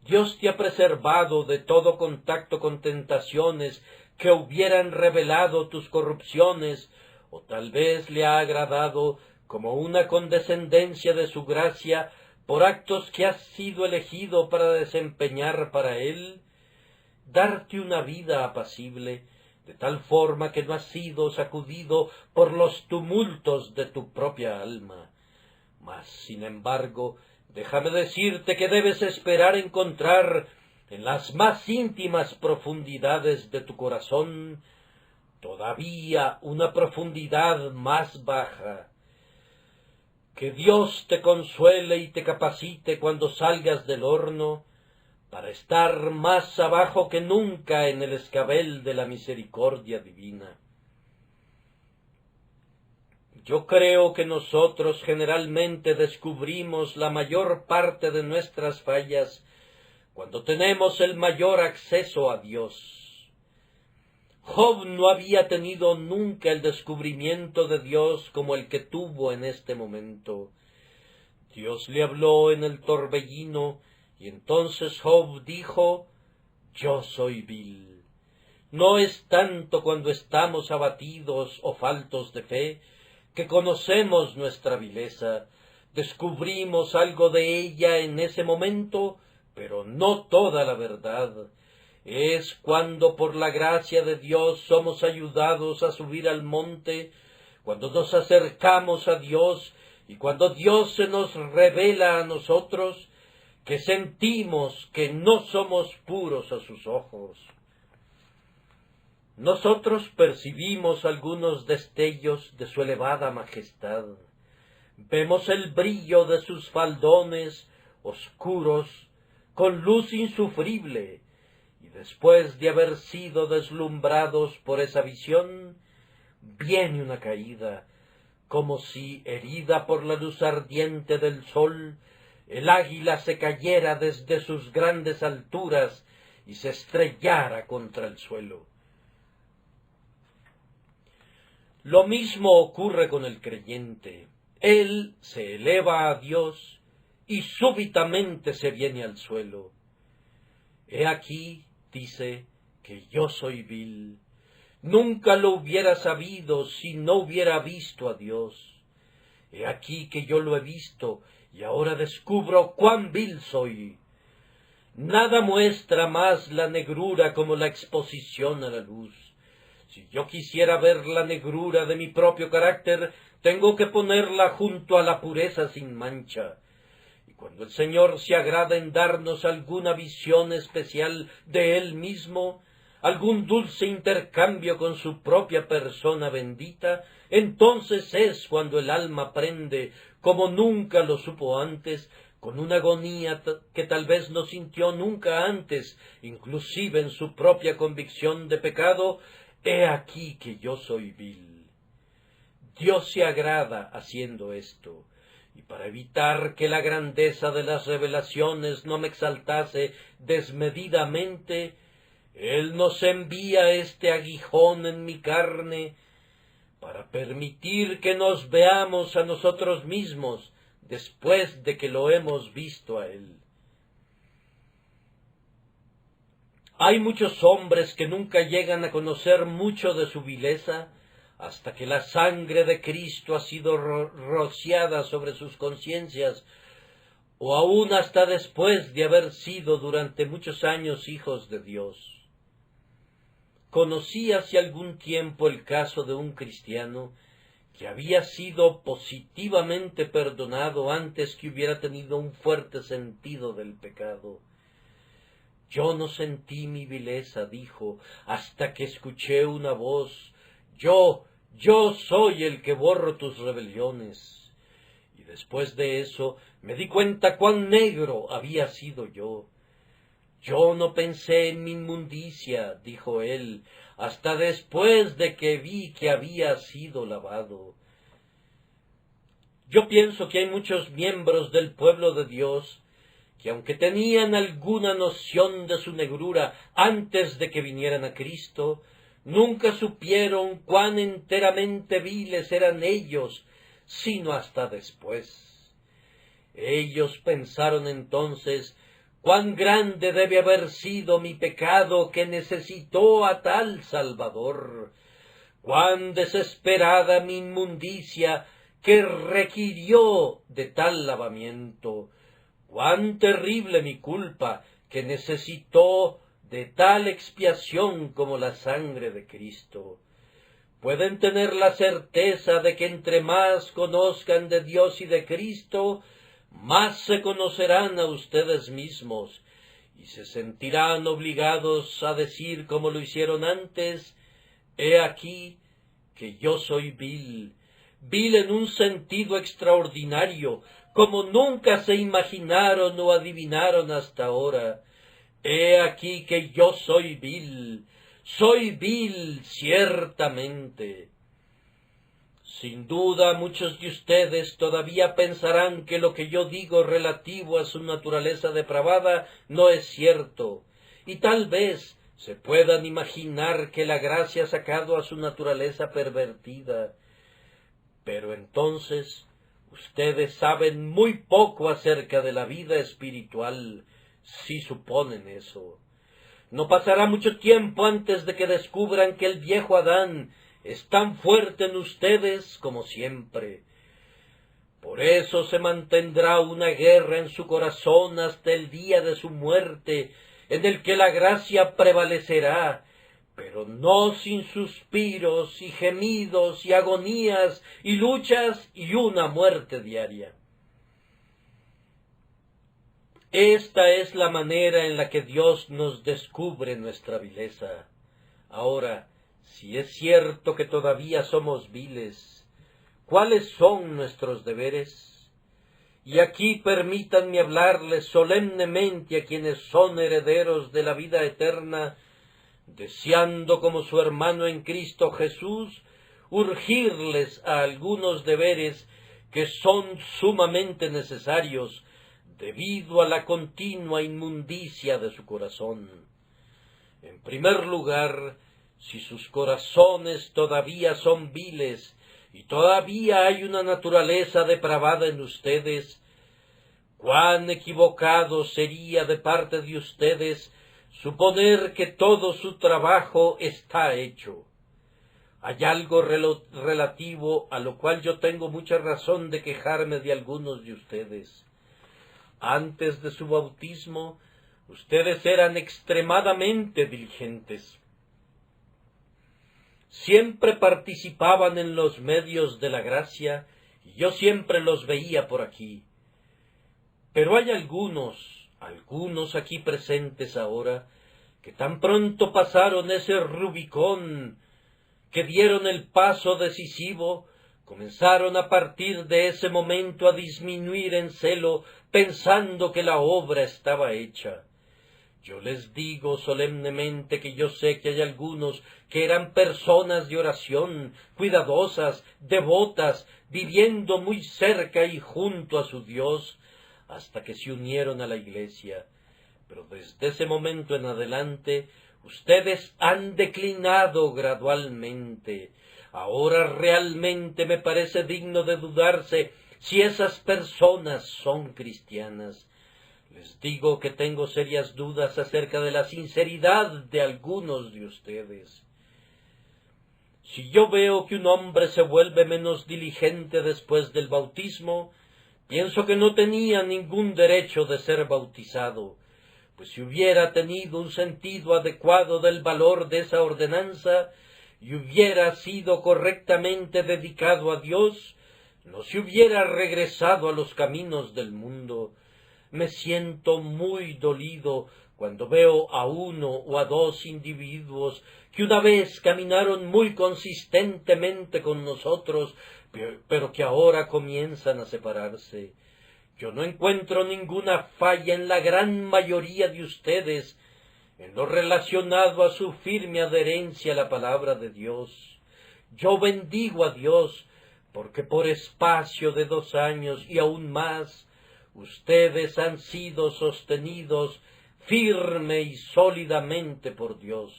Speaker 1: Dios te ha preservado de todo contacto con tentaciones que hubieran revelado tus corrupciones, o tal vez le ha agradado, como una condescendencia de su gracia, por actos que has sido elegido para desempeñar para él, darte una vida apacible, de tal forma que no has sido sacudido por los tumultos de tu propia alma. Mas, sin embargo, déjame decirte que debes esperar encontrar en las más íntimas profundidades de tu corazón todavía una profundidad más baja. Que Dios te consuele y te capacite cuando salgas del horno, para estar más abajo que nunca en el escabel de la misericordia divina. Yo creo que nosotros generalmente descubrimos la mayor parte de nuestras fallas cuando tenemos el mayor acceso a Dios. Job no había tenido nunca el descubrimiento de Dios como el que tuvo en este momento. Dios le habló en el torbellino, y entonces Job dijo: yo soy vil. No es tanto cuando estamos abatidos o faltos de fe que conocemos nuestra vileza, descubrimos algo de ella en ese momento, pero no toda la verdad. Es cuando por la gracia de Dios somos ayudados a subir al monte, cuando nos acercamos a Dios y cuando Dios se nos revela a nosotros, que sentimos que no somos puros a sus ojos. Nosotros percibimos algunos destellos de su elevada majestad. Vemos el brillo de sus faldones oscuros con luz insufrible, y después de haber sido deslumbrados por esa visión, viene una caída, como si, herida por la luz ardiente del sol, el águila se cayera desde sus grandes alturas y se estrellara contra el suelo. Lo mismo ocurre con el creyente. Él se eleva a Dios y súbitamente se viene al suelo. He aquí, dice, que yo soy vil. Nunca lo hubiera sabido si no hubiera visto a Dios. He aquí que yo lo he visto y ahora descubro cuán vil soy. Nada muestra más la negrura como la exposición a la luz. Si yo quisiera ver la negrura de mi propio carácter, tengo que ponerla junto a la pureza sin mancha. Y cuando el Señor se agrada en darnos alguna visión especial de Él mismo, algún dulce intercambio con su propia persona bendita, entonces es cuando el alma aprende, como nunca lo supo antes, con una agonía que tal vez no sintió nunca antes, inclusive en su propia convicción de pecado: he aquí que yo soy vil. Dios se agrada haciendo esto, y para evitar que la grandeza de las revelaciones no me exaltase desmedidamente, Él nos envía este aguijón en mi carne para permitir que nos veamos a nosotros mismos después de que lo hemos visto a Él. Hay muchos hombres que nunca llegan a conocer mucho de su vileza hasta que la sangre de Cristo ha sido rociada sobre sus conciencias, o aún hasta después de haber sido durante muchos años hijos de Dios. Conocí hace algún tiempo el caso de un cristiano que había sido positivamente perdonado antes que hubiera tenido un fuerte sentido del pecado. Yo no sentí mi vileza, dijo, hasta que escuché una voz: yo soy el que borro tus rebeliones. Y después de eso me di cuenta cuán negro había sido yo. Yo no pensé en mi inmundicia, dijo él, hasta después de que vi que había sido lavado. Yo pienso que hay muchos miembros del pueblo de Dios que, aunque tenían alguna noción de su negrura antes de que vinieran a Cristo, nunca supieron cuán enteramente viles eran ellos, sino hasta después. Ellos pensaron entonces: cuán grande debe haber sido mi pecado que necesitó a tal Salvador, cuán desesperada mi inmundicia que requirió de tal lavamiento. Cuán terrible mi culpa, que necesitó de tal expiación como la sangre de Cristo. Pueden tener la certeza de que entre más conozcan de Dios y de Cristo, más se conocerán a ustedes mismos, y se sentirán obligados a decir como lo hicieron antes: he aquí que yo soy vil, vil en un sentido extraordinario, como nunca se imaginaron o adivinaron hasta ahora. He aquí que yo soy vil ciertamente. Sin duda muchos de ustedes todavía pensarán que lo que yo digo relativo a su naturaleza depravada no es cierto, y tal vez se puedan imaginar que la gracia ha sacado a su naturaleza pervertida. Pero entonces ustedes saben muy poco acerca de la vida espiritual, si suponen eso. No pasará mucho tiempo antes de que descubran que el viejo Adán es tan fuerte en ustedes como siempre. Por eso se mantendrá una guerra en su corazón hasta el día de su muerte, en el que la gracia prevalecerá, pero no sin suspiros y gemidos y agonías y luchas y una muerte diaria. Esta es la manera en la que Dios nos descubre nuestra vileza. Ahora, si es cierto que todavía somos viles, ¿cuáles son nuestros deberes? Y aquí permítanme hablarles solemnemente a quienes son herederos de la vida eterna, deseando como su hermano en Cristo Jesús, urgirles a algunos deberes que son sumamente necesarios debido a la continua inmundicia de su corazón. En primer lugar, si sus corazones todavía son viles y todavía hay una naturaleza depravada en ustedes, cuán equivocado sería de parte de ustedes suponer que todo su trabajo está hecho. Hay algo relativo a lo cual yo tengo mucha razón de quejarme de algunos de ustedes. Antes de su bautismo, ustedes eran extremadamente diligentes. Siempre participaban en los medios de la gracia, y yo siempre los veía por aquí. Pero hay algunos aquí presentes ahora, que tan pronto pasaron ese Rubicón, que dieron el paso decisivo, comenzaron a partir de ese momento a disminuir en celo, pensando que la obra estaba hecha. Yo les digo solemnemente que yo sé que hay algunos que eran personas de oración, cuidadosas, devotas, viviendo muy cerca y junto a su Dios, hasta que se unieron a la Iglesia. Pero desde ese momento en adelante, ustedes han declinado gradualmente. Ahora realmente me parece digno de dudarse si esas personas son cristianas. Les digo que tengo serias dudas acerca de la sinceridad de algunos de ustedes. Si yo veo que un hombre se vuelve menos diligente después del bautismo, pienso que no tenía ningún derecho de ser bautizado, pues si hubiera tenido un sentido adecuado del valor de esa ordenanza y hubiera sido correctamente dedicado a Dios, no se hubiera regresado a los caminos del mundo. Me siento muy dolido cuando veo a uno o a dos individuos que una vez caminaron muy consistentemente con nosotros, pero que ahora comienzan a separarse. Yo no encuentro ninguna falla en la gran mayoría de ustedes en lo relacionado a su firme adherencia a la palabra de Dios. Yo bendigo a Dios porque por espacio de 2 años y aún más, ustedes han sido sostenidos firme y sólidamente por Dios.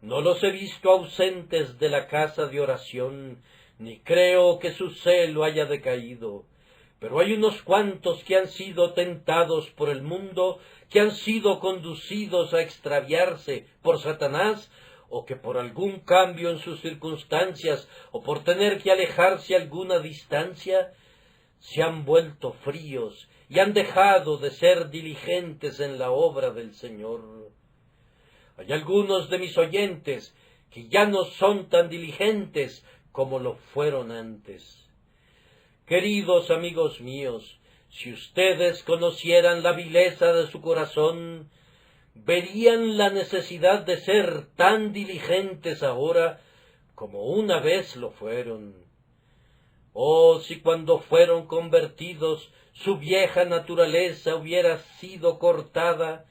Speaker 1: No los he visto ausentes de la casa de oración, ni creo que su celo haya decaído, pero hay unos cuantos que han sido tentados por el mundo, que han sido conducidos a extraviarse por Satanás, o que por algún cambio en sus circunstancias, o por tener que alejarse a alguna distancia, se han vuelto fríos y han dejado de ser diligentes en la obra del Señor. Hay algunos de mis oyentes que ya no son tan diligentes como lo fueron antes. Queridos amigos míos, si ustedes conocieran la vileza de su corazón, verían la necesidad de ser tan diligentes ahora como una vez lo fueron. Oh, si cuando fueron convertidos su vieja naturaleza hubiera sido cortada,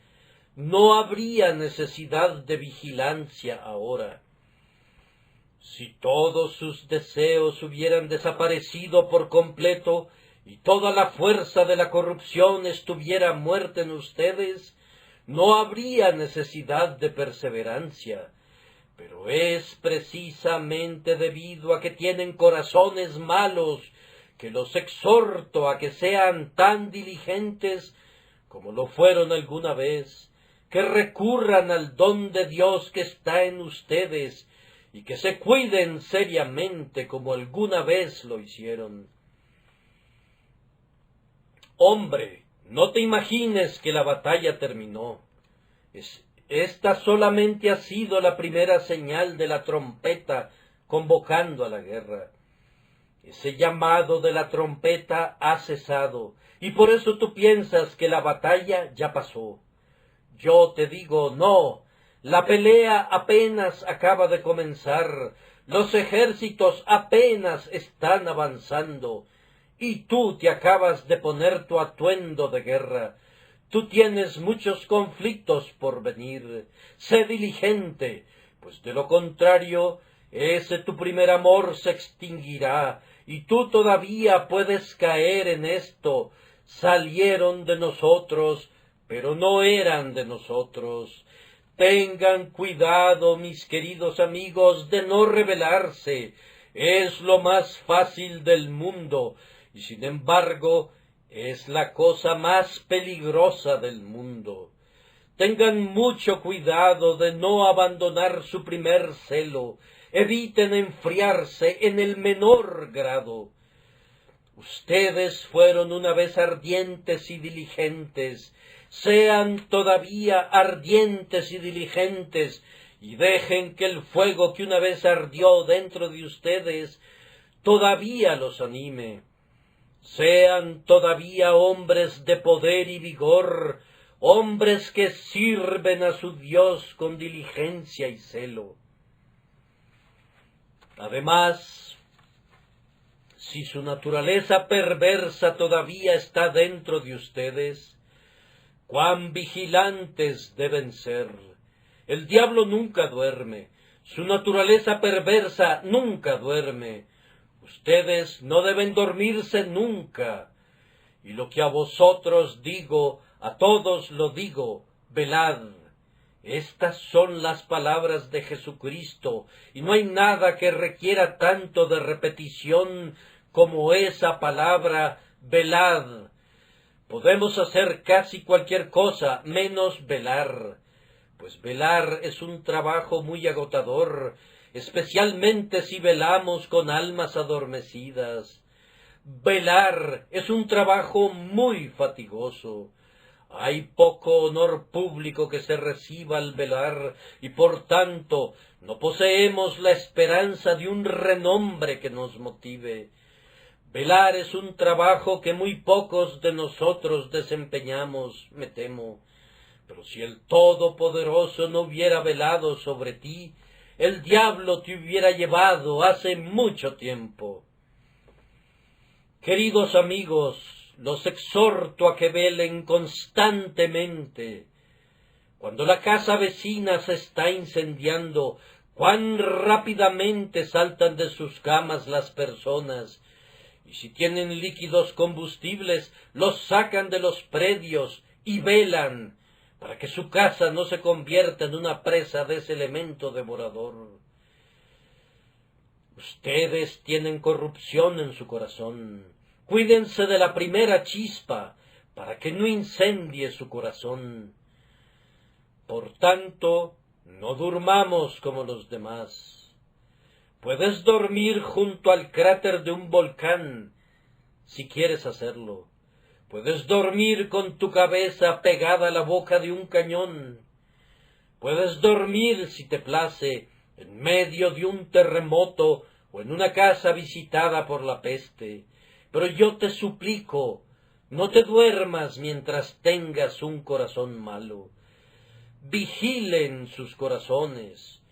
Speaker 1: no habría necesidad de vigilancia ahora. Si todos sus deseos hubieran desaparecido por completo y toda la fuerza de la corrupción estuviera muerta en ustedes, no habría necesidad de perseverancia. Pero es precisamente debido a que tienen corazones malos que los exhorto a que sean tan diligentes como lo fueron alguna vez, que recurran al don de Dios que está en ustedes y que se cuiden seriamente como alguna vez lo hicieron. Hombre, no te imagines que la batalla terminó. Esta solamente ha sido la primera señal de la trompeta convocando a la guerra. Ese llamado de la trompeta ha cesado, y por eso tú piensas que la batalla ya pasó. Yo te digo, no, la pelea apenas acaba de comenzar, los ejércitos apenas están avanzando, y tú te acabas de poner tu atuendo de guerra. Tú tienes muchos conflictos por venir. Sé diligente, pues de lo contrario, ese tu primer amor se extinguirá, y tú todavía puedes caer en esto. Salieron de nosotros, pero no eran de nosotros. Tengan cuidado, mis queridos amigos, de no rebelarse. Es lo más fácil del mundo, y sin embargo, es la cosa más peligrosa del mundo. Tengan mucho cuidado de no abandonar su primer celo. Eviten enfriarse en el menor grado. Ustedes fueron una vez ardientes y diligentes. Sean todavía ardientes y diligentes, y dejen que el fuego que una vez ardió dentro de ustedes todavía los anime. Sean todavía hombres de poder y vigor, hombres que sirven a su Dios con diligencia y celo. Además, si su naturaleza perversa todavía está dentro de ustedes, cuán vigilantes deben ser. El diablo nunca duerme, su naturaleza perversa nunca duerme. Ustedes no deben dormirse nunca. Y lo que a vosotros digo, a todos lo digo, velad. Estas son las palabras de Jesucristo, y no hay nada que requiera tanto de repetición como esa palabra, velad. Podemos hacer casi cualquier cosa, menos velar, pues velar es un trabajo muy agotador, especialmente si velamos con almas adormecidas. Velar es un trabajo muy fatigoso. Hay poco honor público que se reciba al velar, y por tanto no poseemos la esperanza de un renombre que nos motive. Velar es un trabajo que muy pocos de nosotros desempeñamos, me temo. Pero si el Todopoderoso no hubiera velado sobre ti, el diablo te hubiera llevado hace mucho tiempo. Queridos amigos, los exhorto a que velen constantemente. Cuando la casa vecina se está incendiando, cuán rápidamente saltan de sus camas las personas, y si tienen líquidos combustibles, los sacan de los predios y velan, para que su casa no se convierta en una presa de ese elemento devorador. Ustedes tienen corrupción en su corazón. Cuídense de la primera chispa, para que no incendie su corazón. Por tanto, no durmamos como los demás. Puedes dormir junto al cráter de un volcán, si quieres hacerlo. Puedes dormir con tu cabeza pegada a la boca de un cañón. Puedes dormir, si te place, en medio de un terremoto o en una casa visitada por la peste. Pero yo te suplico, no te duermas mientras tengas un corazón malo. Vigilen sus corazones.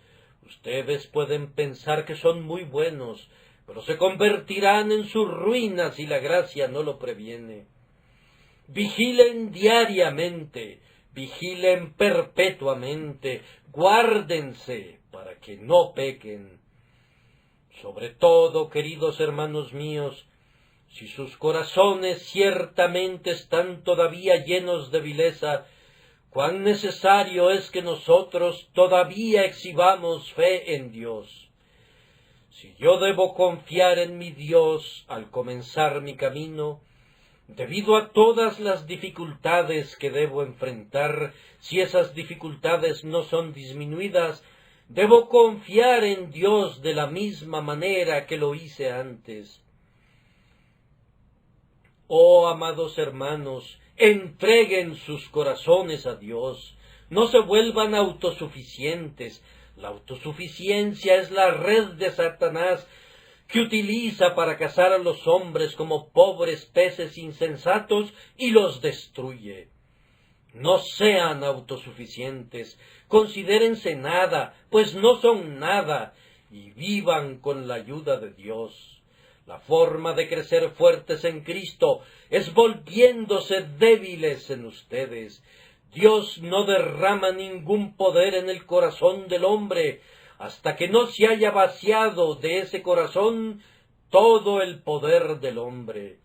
Speaker 1: Ustedes pueden pensar que son muy buenos, pero se convertirán en sus ruinas si la gracia no lo previene. Vigilen diariamente, vigilen perpetuamente, guárdense para que no pequen. Sobre todo, queridos hermanos míos, si sus corazones ciertamente están todavía llenos de vileza, cuán necesario es que nosotros todavía exhibamos fe en Dios. Si yo debo confiar en mi Dios al comenzar mi camino, debido a todas las dificultades que debo enfrentar, si esas dificultades no son disminuidas, debo confiar en Dios de la misma manera que lo hice antes. Oh, amados hermanos, entreguen sus corazones a Dios, no se vuelvan autosuficientes. La autosuficiencia es la red de Satanás que utiliza para cazar a los hombres como pobres peces insensatos y los destruye. No sean autosuficientes, considérense nada, pues no son nada, y vivan con la ayuda de Dios. La forma de crecer fuertes en Cristo es volviéndose débiles en ustedes. Dios no derrama ningún poder en el corazón del hombre hasta que no se haya vaciado de ese corazón todo el poder del hombre.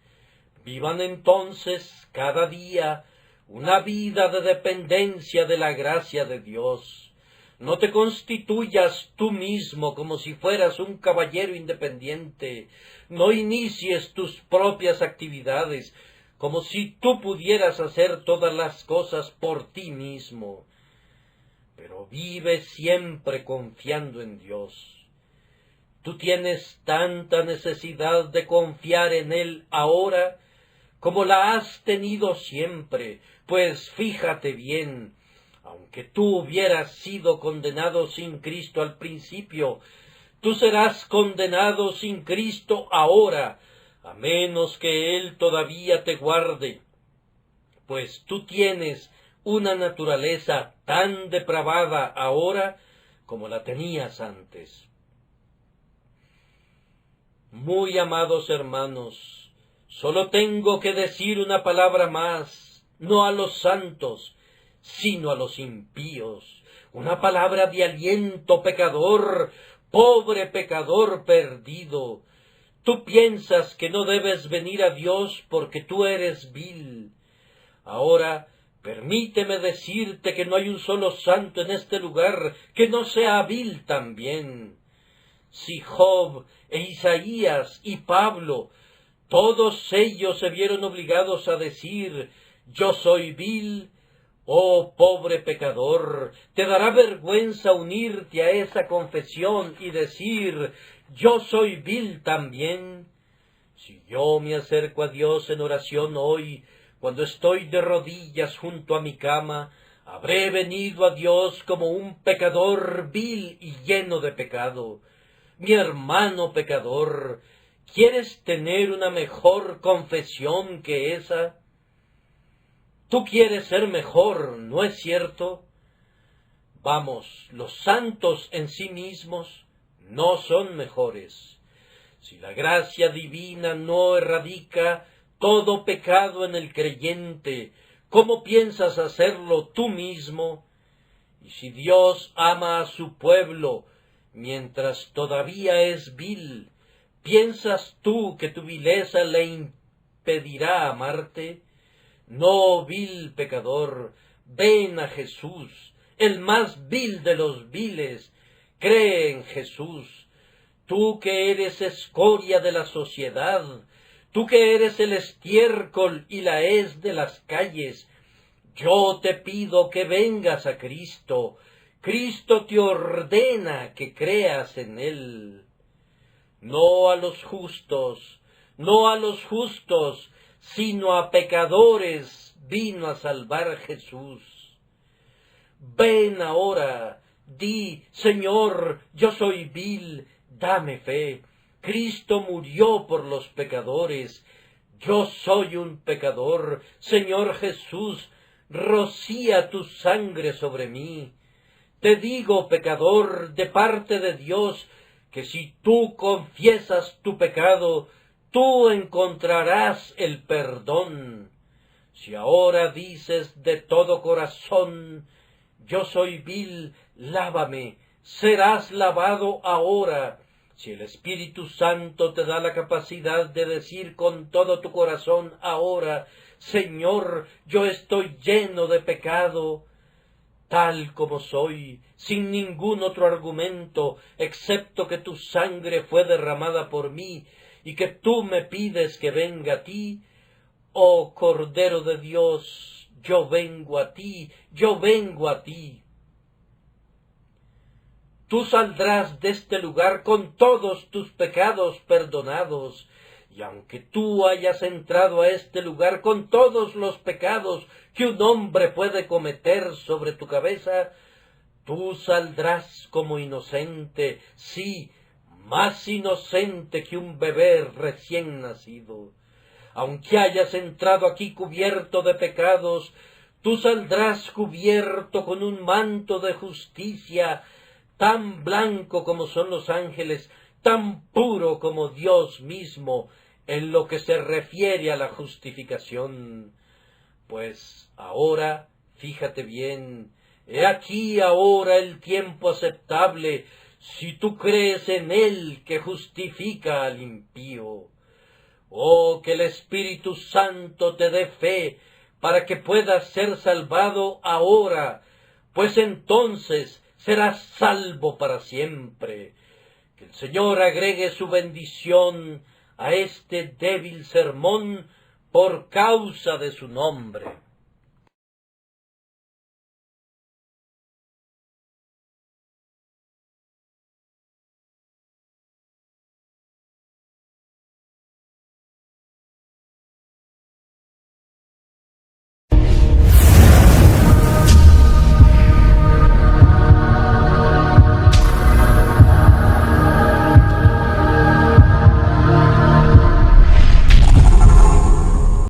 Speaker 1: Vivan entonces cada día una vida de dependencia de la gracia de Dios. No te constituyas tú mismo como si fueras un caballero independiente. No inicies tus propias actividades como si tú pudieras hacer todas las cosas por ti mismo. Pero vive siempre confiando en Dios. Tú tienes tanta necesidad de confiar en Él ahora como la has tenido siempre, pues fíjate bien, aunque tú hubieras sido condenado sin Cristo al principio, tú serás condenado sin Cristo ahora, a menos que Él todavía te guarde, pues tú tienes una naturaleza tan depravada ahora como la tenías antes. Muy amados hermanos, solo tengo que decir una palabra más, no a los santos, sino a los impíos, una palabra de aliento pecador, pobre pecador perdido. Tú piensas que no debes venir a Dios porque tú eres vil. Ahora, permíteme decirte que no hay un solo santo en este lugar que no sea vil también. Si Job e Isaías y Pablo, todos ellos se vieron obligados a decir, yo soy vil, oh pobre pecador, te dará vergüenza unirte a esa confesión y decir, yo soy vil también. Si yo me acerco a Dios en oración hoy, cuando estoy de rodillas junto a mi cama, habré venido a Dios como un pecador vil y lleno de pecado. Mi hermano pecador, ¿quieres tener una mejor confesión que esa? Tú quieres ser mejor, ¿no es cierto? Vamos, los santos en sí mismos no son mejores. Si la gracia divina no erradica todo pecado en el creyente, ¿cómo piensas hacerlo tú mismo? Y si Dios ama a su pueblo mientras todavía es vil, ¿piensas tú que tu vileza le impedirá amarte? No, vil pecador, ven a Jesús, el más vil de los viles, cree en Jesús. Tú que eres escoria de la sociedad, tú que eres el estiércol y la hez de las calles, yo te pido que vengas a Cristo. Cristo te ordena que creas en Él. No a los justos, no a los justos, sino a pecadores vino a salvar Jesús. Ven ahora, di, Señor, yo soy vil, dame fe. Cristo murió por los pecadores. Yo soy un pecador. Señor Jesús, rocía tu sangre sobre mí. Te digo, pecador, de parte de Dios, que si tú confiesas tu pecado, tú encontrarás el perdón. Si ahora dices de todo corazón, yo soy vil, lávame, serás lavado ahora. Si el Espíritu Santo te da la capacidad de decir con todo tu corazón ahora, Señor, yo estoy lleno de pecado, tal como soy, sin ningún otro argumento, excepto que tu sangre fue derramada por mí, y que tú me pides que venga a ti, oh Cordero de Dios, yo vengo a ti, yo vengo a ti. Tú saldrás de este lugar con todos tus pecados perdonados, y aunque tú hayas entrado a este lugar con todos los pecados que un hombre puede cometer sobre tu cabeza, tú saldrás como inocente, sí, más inocente que un bebé recién nacido. Aunque hayas entrado aquí cubierto de pecados, tú saldrás cubierto con un manto de justicia, tan blanco como son los ángeles, tan puro como Dios mismo, en lo que se refiere a la justificación. Pues ahora, fíjate bien, he aquí ahora el tiempo aceptable, si tú crees en Él que justifica al impío. Oh, que el Espíritu Santo te dé fe para que puedas ser salvado ahora, pues entonces serás salvo para siempre. Que el Señor agregue su bendición a este débil sermón por causa de su nombre.